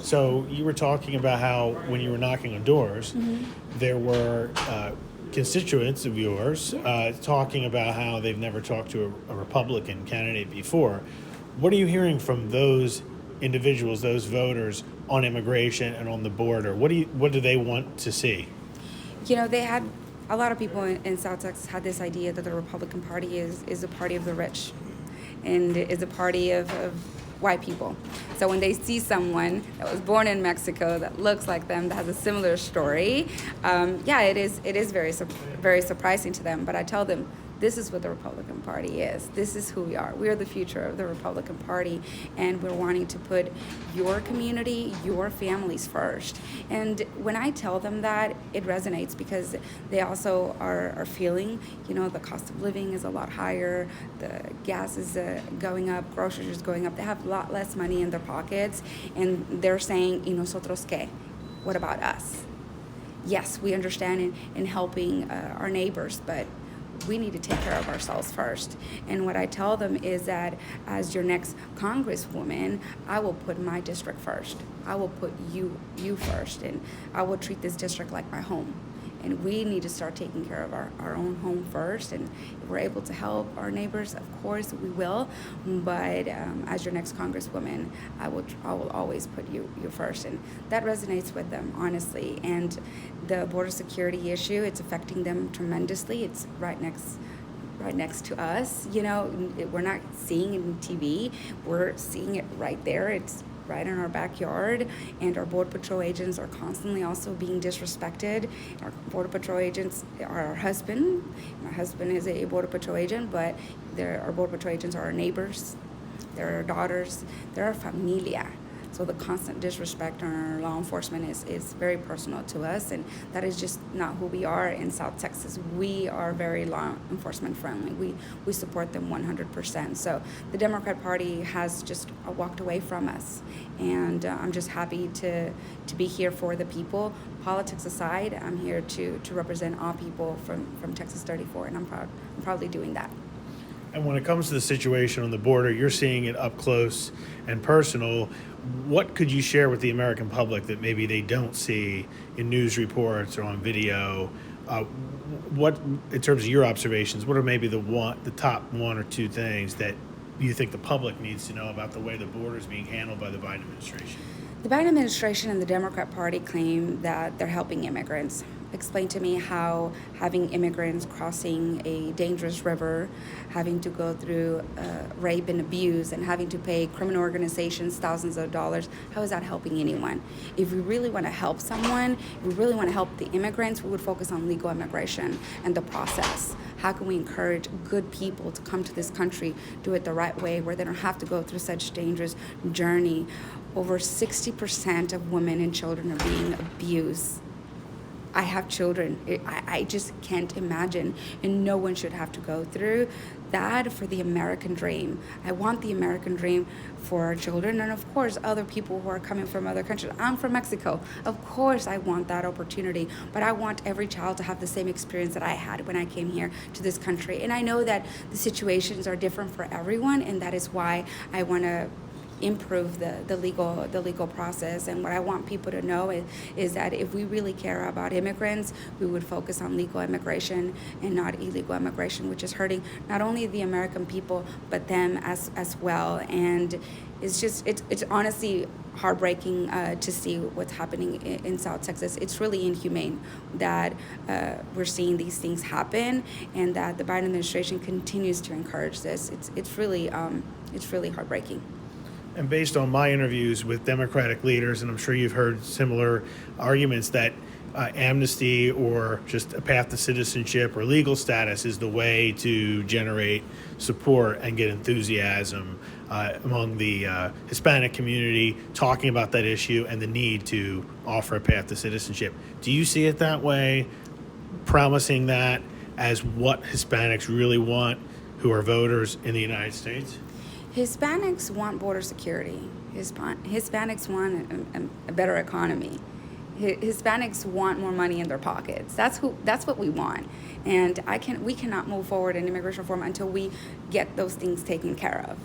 So you were talking about how when you were knocking on doors, there were constituents of yours talking about how they've never talked to a Republican candidate before. What are you hearing from those individuals, those voters, on immigration and on the border? What do they want to see? They had a lot of people in South Texas had this idea that the Republican Party is a party of the rich and is a party of white people. So when they see someone that was born in Mexico that looks like them, that has a similar story, it is very surprising to them. But I tell them, this is what the Republican Party is. This is who we are. We are the future of the Republican Party, and we're wanting to put your community, your families first. And when I tell them that, it resonates because they also are feeling, the cost of living is a lot higher, the gas is going up, groceries is going up. They have a lot less money in their pockets, and they're saying, ¿y nosotros qué? What about us? Yes, we understand in helping our neighbors, but we need to take care of ourselves first. And what I tell them is that as your next congresswoman, I will put my district first. I will put you first, and I will treat this district like my home. And we need to start taking care of our own home first. And if we're able to help our neighbors, of course we will. But as your next congresswoman, I will always put you first. And that resonates with them, honestly. And the border security issue, it's affecting them tremendously. It's right next to us. We're not seeing it in TV. We're seeing it right there. It's right in our backyard, and our Border Patrol agents are constantly also being disrespected. Our Border Patrol agents are our husband. My husband is a Border Patrol agent, but our Border Patrol agents are our neighbors, they're our daughters, they're our familia. So the constant disrespect on our law enforcement is very personal to us, and that is just not who we are in South Texas. We are very law enforcement friendly. We support them 100%. So the Democrat Party has just walked away from us, and I'm just happy to be here for the people. Politics aside, I'm here to represent all people from Texas 34, and I'm proudly doing that. And when it comes to the situation on the border, you're seeing it up close and personal. What could you share with the American public that maybe they don't see in news reports or on video? What, in terms of your observations, what are maybe the top one or two things that you think the public needs to know about the way the border is being handled by the Biden administration? The Biden administration and the Democrat Party claim that they're helping immigrants. Explain to me how having immigrants crossing a dangerous river, having to go through rape and abuse, and having to pay criminal organizations thousands of dollars, how is that helping anyone? If we really want to help someone, if we really want to help the immigrants, we would focus on legal immigration and the process. How can we encourage good people to come to this country, do it the right way, where they don't have to go through such dangerous journey? Over 60% of women and children are being abused. I have children. I just can't imagine, and no one should have to go through that for the American dream. I want the American dream for our children, and of course other people who are coming from other countries. I'm from Mexico. Of course I want that opportunity, but I want every child to have the same experience that I had when I came here to this country. And I know that the situations are different for everyone, and that is why I want to improve the legal process. And what I want people to know is that if we really care about immigrants, we would focus on legal immigration and not illegal immigration, which is hurting not only the American people but them as well. And it's honestly heartbreaking to see what's happening in South Texas. It's really inhumane that we're seeing these things happen, and that the Biden administration continues to encourage this. It's really heartbreaking. And based on my interviews with Democratic leaders, and I'm sure you've heard similar arguments, that amnesty or just a path to citizenship or legal status is the way to generate support and get enthusiasm among the Hispanic community, talking about that issue and the need to offer a path to citizenship. Do you see it that way, promising that as what Hispanics really want, who are voters in the United States? Hispanics want border security. Hispanics want a better economy. Hispanics want more money in their pockets. That's what we want. And we cannot move forward in immigration reform until we get those things taken care of.